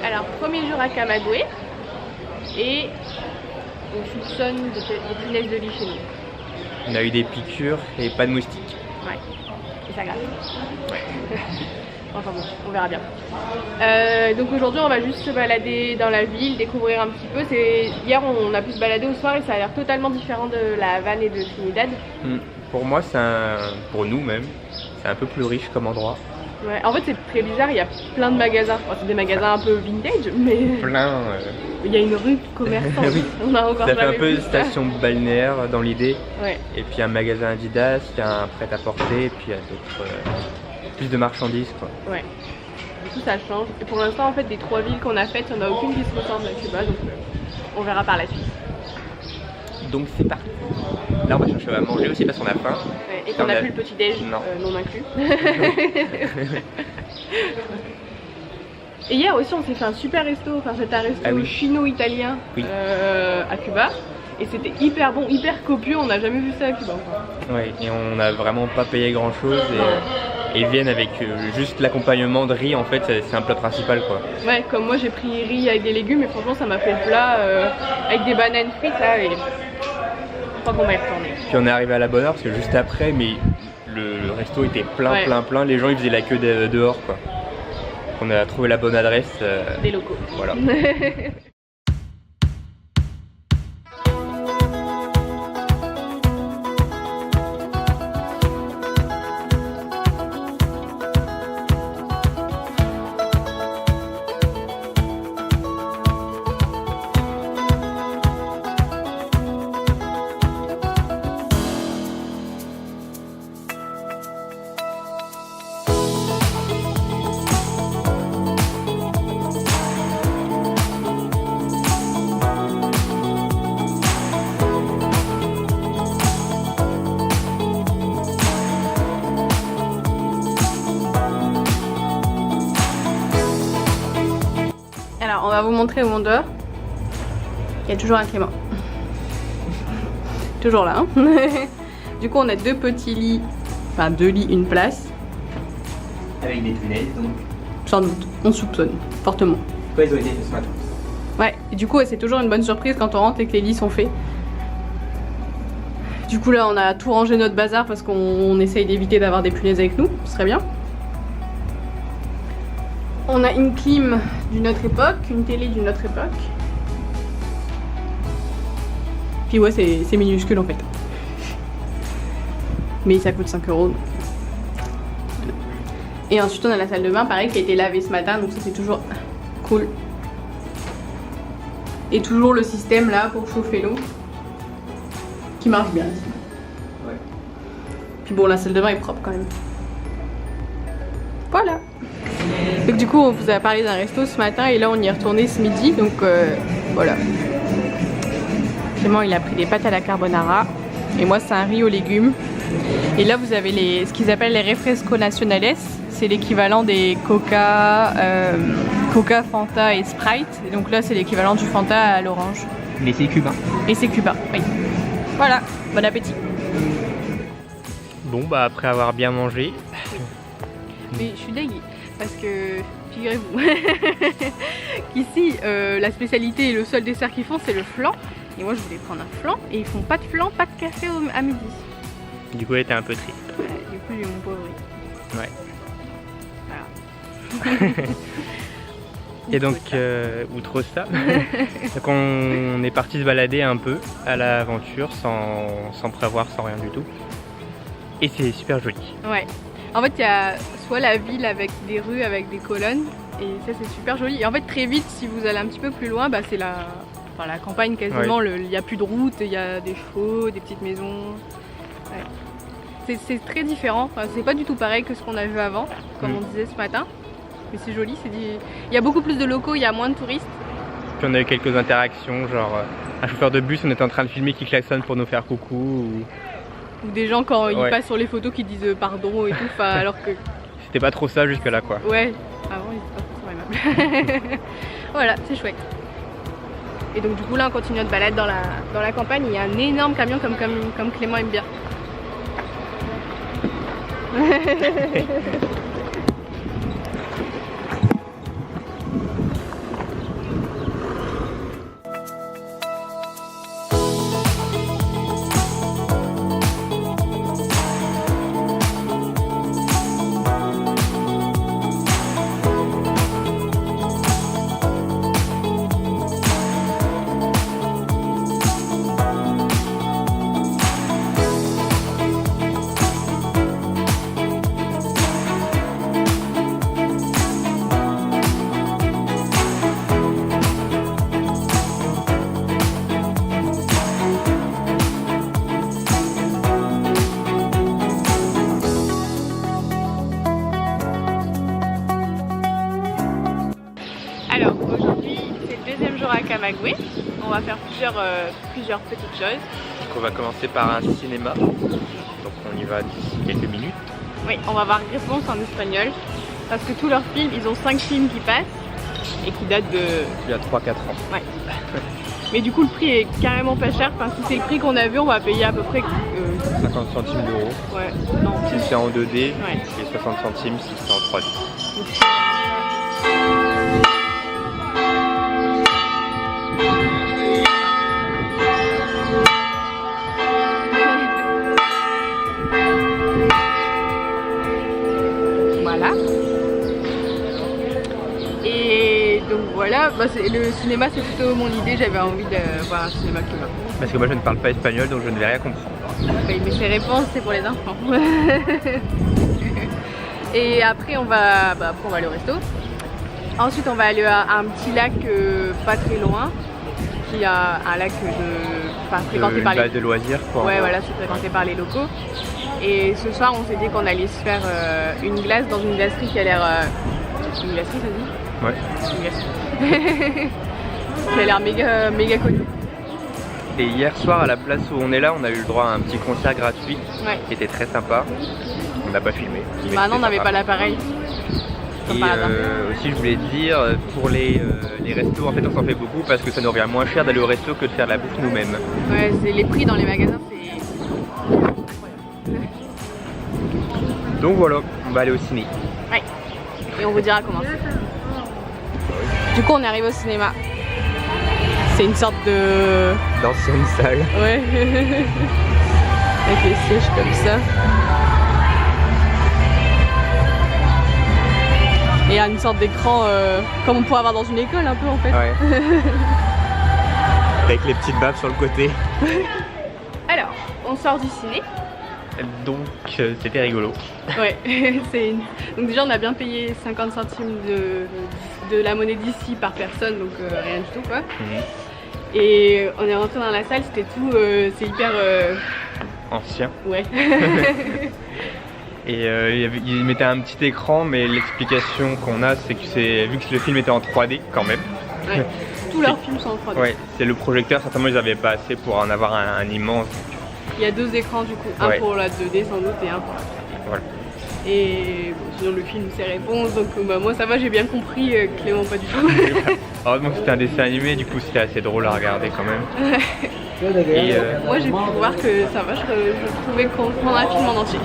Alors, premier jour à Camagüey. Et on soupçonne des punaises de lit chez nous. On a eu des piqûres et pas de moustiques. Ouais, et ça gratte. Enfin bon, on verra bien. Donc aujourd'hui on va juste se balader dans la ville, découvrir un petit peu. Hier on a pu se balader au soir et ça a l'air totalement différent de la Havane et de Trinidad. Pour moi, pour nous même, c'est un peu plus riche comme endroit. Ouais, en fait c'est très bizarre, il y a plein de magasins. Enfin, c'est des magasins un peu vintage, mais Plein. il y a une rue commerçante. Oui. On a encore Ça fait jamais un peu vu ça. station balnéaire dans l'idée. Ouais. Et puis un magasin Adidas, il y a un prêt-à-porter, et puis il y a d'autres. Plus de marchandises quoi. Ouais. Du coup ça change. Et pour l'instant en fait des 3 villes qu'on a faites, on a aucune qui se ressemble à Cuba, donc on verra par la suite. Donc c'est parti. Là on va chercher à manger aussi parce qu'on a faim. Ouais, et qu'on a plus le petit déj non inclus. Et hier aussi on s'est fait un super resto, enfin c'était un resto chino-italien à Cuba. Et c'était hyper bon, hyper copieux, on n'a jamais vu ça à Cuba. Ouais, et on n'a vraiment pas payé grand chose et ils viennent avec juste l'accompagnement de riz en fait, c'est un plat principal quoi. Ouais, comme moi j'ai pris riz avec des légumes et franchement ça m'a fait le plat avec des bananes frites là et je crois qu'on va y retourner. Puis on est arrivé à la bonne heure parce que juste après, mais le resto était plein, les gens ils faisaient la queue dehors quoi. On a trouvé la bonne adresse. Des locaux. Voilà. Alors on va vous montrer où on dort. Il y a toujours un Clément. Toujours là. Hein. Du coup on a 2 petits lits, enfin 2 lits, une place. Avec des punaises donc. Sans doute, on soupçonne fortement. Pourquoi ils ont été faits ce matin? Ouais, et du coup c'est toujours une bonne surprise quand on rentre et que les lits sont faits. Du coup là on a tout rangé notre bazar parce qu'on essaye d'éviter d'avoir des punaises avec nous, ce serait bien. On a une clim d'une autre époque, une télé d'une autre époque. Puis ouais c'est minuscule en fait. Mais ça coûte 5 €. Et ensuite on a la salle de bain pareil qui a été lavée ce matin, donc ça c'est toujours cool. Et toujours le système là pour chauffer l'eau qui marche bien ici. Ouais. Puis bon la salle de bain est propre quand même. Voilà. Donc du coup on vous a parlé d'un resto ce matin et là on y est retourné ce midi, donc voilà. Clément il a pris des pâtes à la carbonara et moi c'est un riz aux légumes. Et là vous avez ce qu'ils appellent les refresco nacionales, c'est l'équivalent des Coca, Coca, Fanta et Sprite. Et donc là c'est l'équivalent du Fanta à l'orange. Mais c'est cubain. Et c'est cubain, oui. Voilà, bon appétit. Bon bah après avoir bien mangé. Mais je suis dégueu parce que figurez-vous qu'ici la spécialité et le seul dessert qu'ils font c'est le flan. Et moi je voulais prendre un flan et ils font pas de flan, pas de café à midi. Du coup elle était un peu triste. Ouais, du coup j'ai mon pauvre. Ouais. Voilà. Et donc outre ça, donc on est parti se balader un peu à l'aventure sans prévoir, sans rien du tout. Et c'est super joli. Ouais. En fait il y a soit la ville avec des rues avec des colonnes et ça c'est super joli. Et en fait très vite si vous allez un petit peu plus loin, bah, c'est la campagne quasiment, ouais. Il n'y a plus de route, il y a des chevaux, des petites maisons. Ouais. C'est très différent, enfin, c'est pas du tout pareil que ce qu'on a vu avant, comme on disait ce matin. Mais c'est joli, il y a beaucoup plus de locaux, il y a moins de touristes. Puis on a eu quelques interactions, genre un chauffeur de bus, on était en train de filmer qui klaxonne pour nous faire coucou. Ou des gens quand ils passent sur les photos qui disent pardon et tout, alors que... C'était pas trop ça jusque là quoi. Ouais, avant ils étaient pas trop aimables. Voilà, c'est chouette. Et donc du coup là on continue notre balade dans la campagne, il y a un énorme camion comme Clément aime bien. Camagüey. On va faire plusieurs petites choses. Donc on va commencer par un cinéma. Donc on y va d'ici quelques minutes. Oui, on va voir Réponse en espagnol. Parce que tous leurs films, ils ont 5 films qui passent et qui datent de... Il y a 3-4 ans. Ouais. Mais du coup, le prix est carrément pas cher. Enfin, si c'est le prix qu'on a vu, on va payer à peu près 50 centimes d'euros. Ouais, non. Si c'est en 2D, ouais. et 60 centimes si c'est en 3D. Voilà. Et donc voilà, bah, le cinéma c'est plutôt mon idée, j'avais envie de voir un cinéma qui m'a. Parce que moi je ne parle pas espagnol donc je ne vais rien comprendre. Oui, mais ces réponses c'est pour les enfants. Et après on va aller au resto. Ensuite on va aller à un petit lac pas très loin, qui a un lac fréquenté par les... base de loisirs quoi. Ouais voilà, c'est fréquenté par les locaux. Et ce soir on s'est dit qu'on allait se faire une glace dans une glacerie qui a l'air... Une glacerie ça dit ? Ouais. Une glacerie. Qui a l'air méga connue. Et hier soir à la place où on est là, on a eu le droit à un petit concert gratuit qui était très sympa. On n'a pas filmé. Bah non, on n'avait pas l'appareil. Et aussi je voulais te dire, pour les restos, en fait on s'en fait beaucoup parce que ça nous revient moins cher d'aller au resto que de faire la bouffe nous-mêmes. Ouais, c'est les prix dans les magasins, c'est incroyable. Donc voilà, on va aller au ciné. Ouais. Et on vous dira comment c'est. Du coup on est arrivé au cinéma. C'est une sorte de... d'ancienne salle. Ouais. Avec les sièges comme ça. Et il y a une sorte d'écran comme on pourrait avoir dans une école un peu en fait. Ouais. Avec les petites baves sur le côté. Alors, on sort du ciné. Donc c'était rigolo. Ouais, donc déjà on a bien payé 50 centimes de la monnaie d'ici par personne, donc rien du tout quoi. Et on est rentré dans la salle, c'était tout, c'est hyper... ancien. Ouais. Et il mettait un petit écran, mais l'explication qu'on a, c'est que vu que le film était en 3D quand même. Ouais. Tous leurs films sont en 3D. Ouais, c'est le projecteur, certainement ils n'avaient pas assez pour en avoir un immense. Il y a 2 écrans du coup, un pour la 2D sans doute et un pour la 3D. Voilà. Et bon, sinon le film c'est réponse, donc moi ça va, j'ai bien compris, Clément pas du tout. Heureusement que c'était un dessin animé, du coup c'était assez drôle à regarder quand même. Et moi j'ai pu voir que ça va, je pouvais comprendre un film en entier.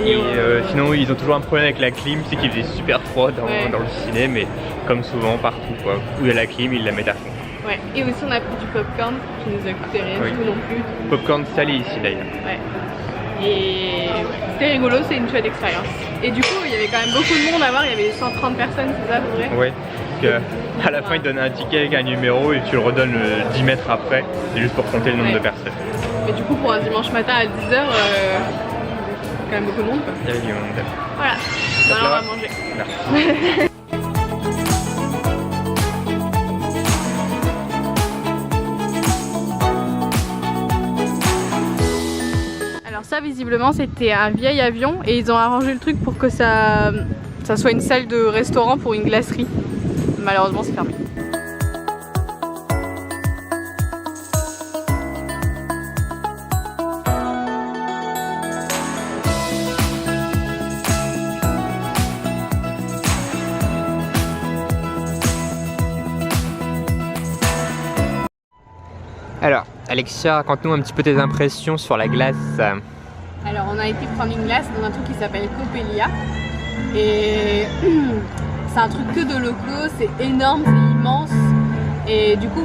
Et sinon ils ont toujours un problème avec la clim, c'est qu'il faisait super froid dans le ciné, mais comme souvent partout quoi. Où il y a la clim, ils la mettent à fond. Ouais, et aussi on a pris du popcorn qui nous a coûté rien du tout non plus. Popcorn salé ici d'ailleurs. Ouais. Et c'était rigolo, c'est une chouette expérience. Et du coup, il y avait quand même beaucoup de monde à voir, il y avait 130 personnes, c'est ça à peu près ? Ouais, parce qu'à la fin, ils donnent un ticket avec un numéro et tu le redonnes 10 mètres après, c'est juste pour compter le nombre de personnes. Mais du coup, pour un dimanche matin à 10h, quand même beaucoup de monde quoi. Il y avait du monde. Voilà, maintenant on va manger. Merci. Ça visiblement c'était un vieil avion et ils ont arrangé le truc pour que ça soit une salle de restaurant pour une glacerie. Malheureusement c'est fermé. Alors, Alexia, raconte-nous un petit peu tes impressions sur la glace. Alors on a été prendre une glace dans un truc qui s'appelle Coppelia et c'est un truc que de locaux, c'est énorme, c'est immense et du coup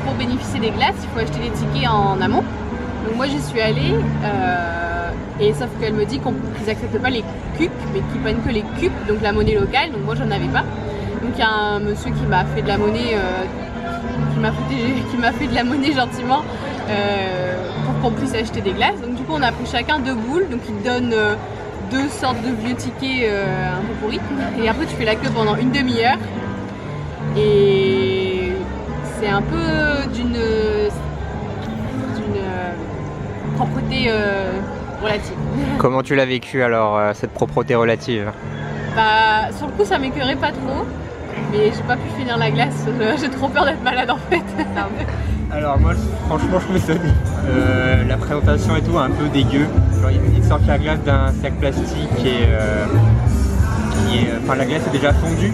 pour bénéficier des glaces il faut acheter des tickets en amont. Donc moi j'y suis allée et sauf qu'elle me dit qu'ils acceptent pas les cupes mais qu'ils prennent que les cupes, donc la monnaie locale, donc moi j'en avais pas. Donc il y a un monsieur qui m'a fait de la monnaie qui m'a fait de la monnaie gentiment pour qu'on puisse acheter des glaces. Donc du coup on a pris chacun 2 boules, donc ils donnent 2 sortes de vieux tickets un peu pourris et après tu fais la queue pendant une demi-heure et c'est un peu d'une propreté relative. Comment tu l'as vécu alors cette propreté relative? Bah sur le coup ça m'écœurait pas trop mais j'ai pas pu finir la glace, j'ai trop peur d'être malade en fait. Alors moi franchement je me donne la présentation et tout un peu dégueu. Genre ils sortent la glace d'un sac plastique et enfin la glace est déjà fondue.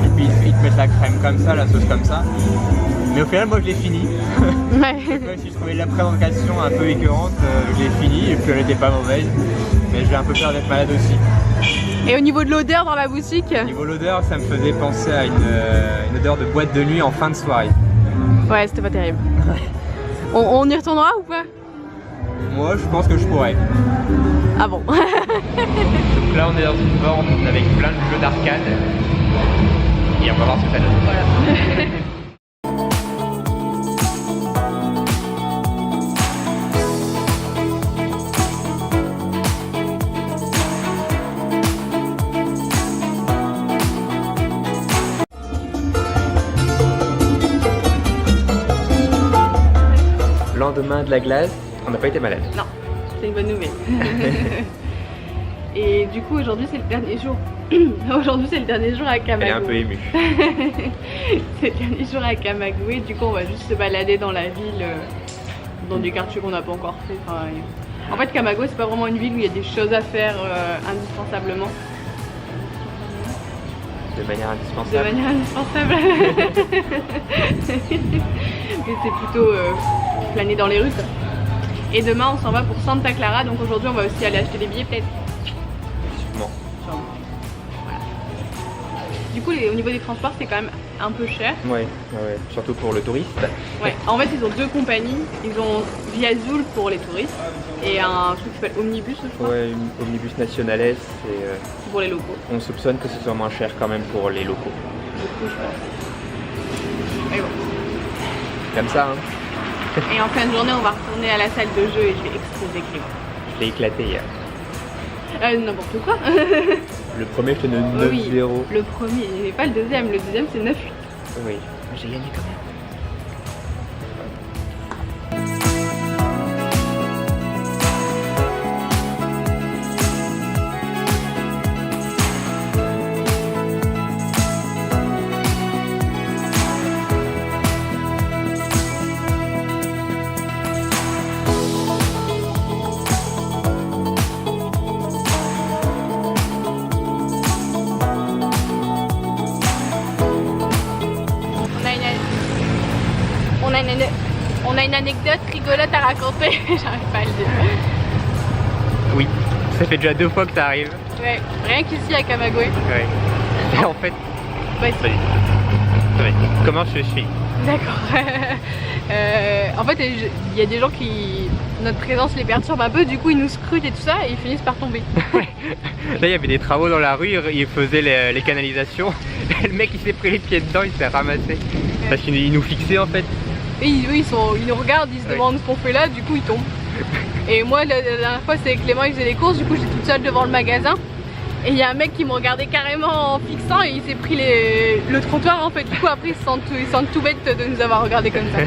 Et puis ils te mettent la crème comme ça, la sauce comme ça. Mais au final moi je l'ai fini. Ouais. Même si je trouvais la présentation un peu écœurante, je l'ai fini et puis elle était pas mauvaise. Mais j'ai un peu peur d'être malade aussi. Et au niveau de l'odeur dans la boutique? Au niveau de l'odeur, ça me faisait penser à une odeur de boîte de nuit en fin de soirée. Ouais, c'était pas terrible. On y retournera ou pas? Moi, je pense que je pourrais. Ah bon? Donc là, on est dans une borne avec plein de jeux d'arcade. Et on va voir ce que ça donne. Voilà. Lendemain de la glace, on n'a pas été malade. Non, c'est une bonne nouvelle. Et du coup aujourd'hui c'est le dernier jour. Aujourd'hui c'est le dernier jour à Camagüey. Elle est un peu émue. C'est le dernier jour à Camagüey. Du coup on va juste se balader dans la ville, dans des quartiers qu'on n'a pas encore fait. Enfin, en fait Camagüey c'est pas vraiment une ville où il y a des choses à faire indispensablement. De manière indispensable. De manière indispensable. Mais c'est plutôt planer dans les rues quoi. Et demain on s'en va pour Santa Clara, donc aujourd'hui on va aussi aller acheter des billets peut-être. Sûrement. Voilà. Du coup au niveau des transports c'est quand même un peu cher. Ouais, surtout pour le touriste. Ouais, en fait ils ont deux compagnies, ils ont Via Azul pour les touristes et un truc qui s'appelle Omnibus je crois. Ouais, Omnibus Nationales et C'est pour les locaux. on soupçonne que ce soit moins cher quand même pour les locaux. Du coup je pense. Et bon. Comme ça, hein. Et en fin de journée on va retourner à la salle de jeu et je vais exploser Clément. Je l'ai éclaté hier. N'importe quoi. Le premier, je te donne 9-0. Oui, le premier, mais pas le deuxième. Le deuxième, c'est 9-8. Oui, j'ai gagné quand même. On a une anecdote rigolote à raconter, j'arrive pas à le dire. Oui, ça fait déjà 2 fois que ça arrive. Ouais, rien qu'ici à Camagüey. Ouais. Et en fait, Vas-y. comment je suis? D'accord. En fait, il y a des gens qui... Notre présence les perturbe un peu, du coup ils nous scrutent et tout ça et ils finissent par tomber. Là il y avait des travaux dans la rue, ils faisaient les canalisations. Et le mec il s'est pris les pieds dedans, il s'est ramassé. Ouais. Parce qu'ils nous fixaient en fait. Et ils nous regardent, ils se demandent ce qu'on fait là, du coup ils tombent. Et moi la dernière fois c'est Clément il faisait les courses, du coup j'étais toute seule devant le magasin. Et il y a un mec qui me regardait carrément en fixant et il s'est pris le trottoir en fait. Du coup après ils se sentent tout bêtes de nous avoir regardé comme ça.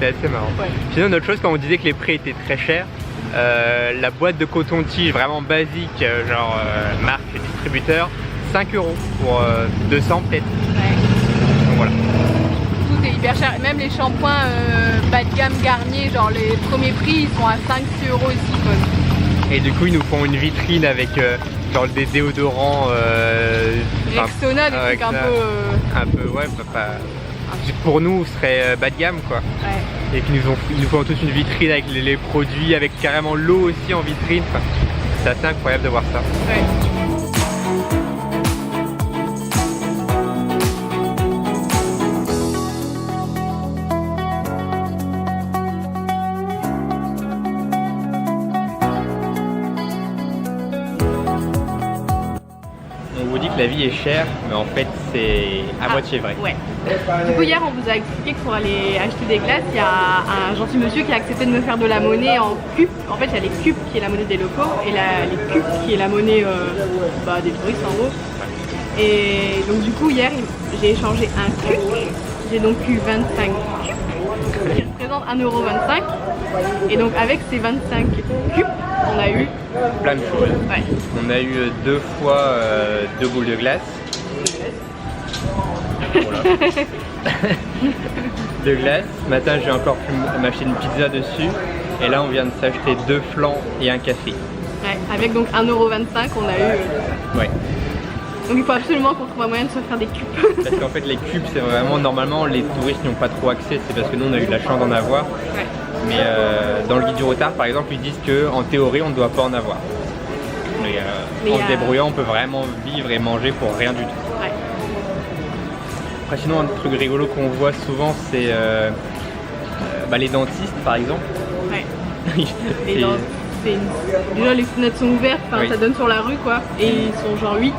C'est assez marrant. Ouais. Sinon une autre chose, quand on disait que les prix étaient très chers, la boîte de coton-tige vraiment basique, genre marque distributeur, 5 € pour 200 peut-être. Ouais. Donc voilà. Tout est hyper cher, même les shampoings bas de gamme Garnier, genre les premiers prix ils sont à 5-6 € ici quoi. Et du coup ils nous font une vitrine avec genre des déodorants Rexona, des trucs un peu ouais pour nous ce serait bas de gamme quoi. Ouais. Et qu'ils nous font tous une vitrine avec les produits, avec carrément l'eau aussi en vitrine. Enfin, c'est assez incroyable de voir ça. Ouais. La vie est chère, mais en fait c'est à moitié vrai. Ouais. Du coup hier on vous a expliqué que pour aller acheter des glaces, il y a un gentil monsieur qui a accepté de me faire de la monnaie en cubes. En fait il y a les cubes qui est la monnaie des locaux et les cubes qui est la monnaie des touristes en gros. Ouais. Et donc du coup hier j'ai échangé un cube, j'ai donc eu 25 cubes qui représentent 1,25 €. Et donc avec ces 25 cubes on a eu plein de choses. Ouais. On a eu 2 fois 2 boules de glace. Voilà. De glace. Ce matin, j'ai encore pu m'acheter une pizza dessus. Et là, on vient de s'acheter 2 flans et un café. Ouais, avec donc 1,25 € on a eu. Ouais. Donc il faut absolument qu'on trouve un moyen de se faire des cubes. Parce qu'en fait, les cubes, c'est vraiment, normalement, les touristes n'y ont pas trop accès. C'est parce que nous, on a eu la chance d'en avoir. Ouais. Mais dans le guide du retard, par exemple, ils disent qu'en théorie, on ne doit pas en avoir. Mais en se débrouillant, on peut vraiment vivre et manger pour rien du tout. Ouais. Après, sinon, un truc rigolo qu'on voit souvent, c'est les dentistes, par exemple. Ouais. Déjà, les fenêtres sont ouvertes, oui. Ça donne sur la rue, quoi. Et ils sont genre 8.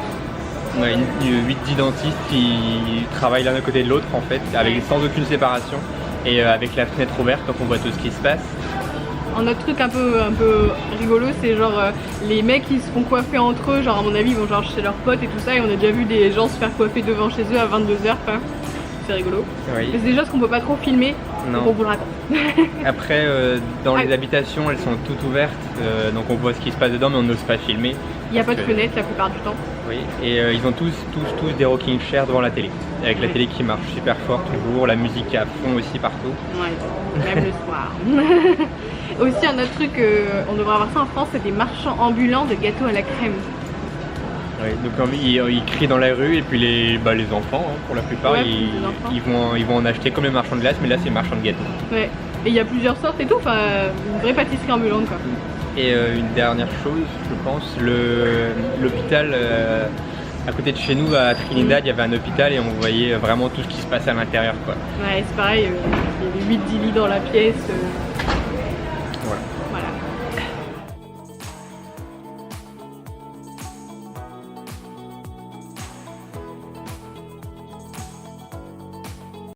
Ouais, 8-10 dentistes qui travaillent l'un à côté de l'autre, en fait, sans aucune séparation. Et avec la fenêtre ouverte, donc on voit tout ce qui se passe. Un autre truc un peu rigolo, c'est genre les mecs qui se font coiffer entre eux, genre à mon avis ils vont genre chez leurs potes et tout ça, et on a déjà vu des gens se faire coiffer devant chez eux à 22 h, c'est rigolo. Oui. Mais c'est des choses qu'on peut pas trop filmer, donc on vous le raconte. Après, dans les habitations, elles sont toutes ouvertes, donc on voit ce qui se passe dedans, mais on n'ose pas filmer. Il n'y a pas de fenêtre la plupart du temps. Oui, et ils ont tous des rocking chairs devant la télé, avec la télé qui marche super fort toujours, la musique à fond aussi partout. Ouais, même le soir. Aussi un autre truc, on devrait avoir ça en France, c'est des marchands ambulants de gâteaux à la crème. Oui, donc ils crient dans la rue et puis les enfants, pour la plupart, ils vont en acheter comme les marchands de glace, mais là c'est les marchands de gâteaux. Ouais, et il y a plusieurs sortes et tout, une vraie pâtisserie ambulante quoi. Et une dernière chose, je pense, l'hôpital à côté de chez nous à Trinidad, il y avait un hôpital et on voyait vraiment tout ce qui se passe à l'intérieur, quoi. Ouais, c'est pareil, il y avait 8-10 lits dans la pièce.